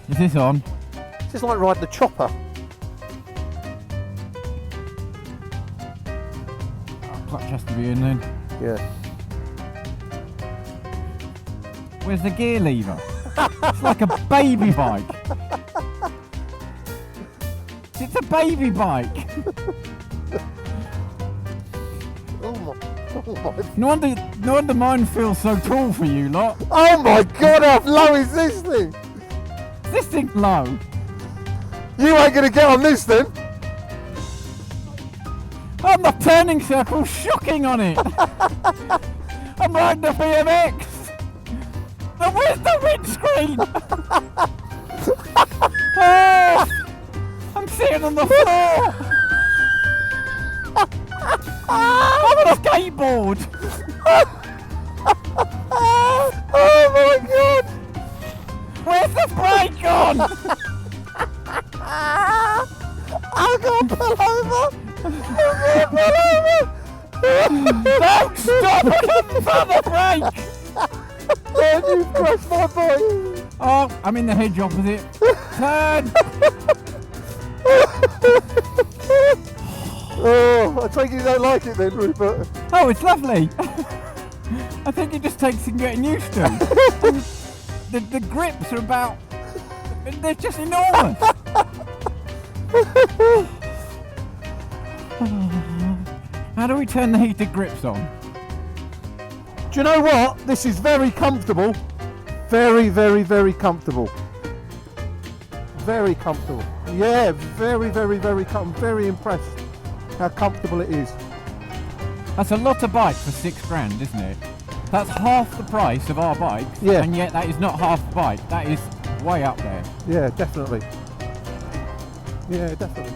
Is this on? It's just like riding a chopper. Clutch has to be in then. Yeah. Where's the gear lever? It's like a baby bike. It's a baby bike. Oh my. No wonder mine feels so tall for you lot. Oh my god, how low is this thing? This thing's low. You ain't gonna get on this then. I'm the turning circle shocking on it. I'm riding the BMX. Now where's the windscreen? Oh, I'm sitting on the floor. I'm on a skateboard. Oh my god. Where's the brake on? I'm gonna pull over. Don't stop! I couldn't find the brake! Man, you've crashed my bike. Oh, I'm in the hedge opposite. Turn! Oh, I take it you don't like it then, Rupert. Oh, it's lovely. I think it just takes some getting used to. The grips are about... They're just enormous. How do we turn the heated grips on? Do you know what? This is very comfortable. Very, very, very comfortable. Very comfortable. Yeah, very, very, very comfortable. I'm very impressed how comfortable it is. That's a lot of bike for £6,000, isn't it? That's half the price of our bikes, Yeah. and yet that is not half the bike. That is way up there. Yeah, definitely. Yeah, definitely.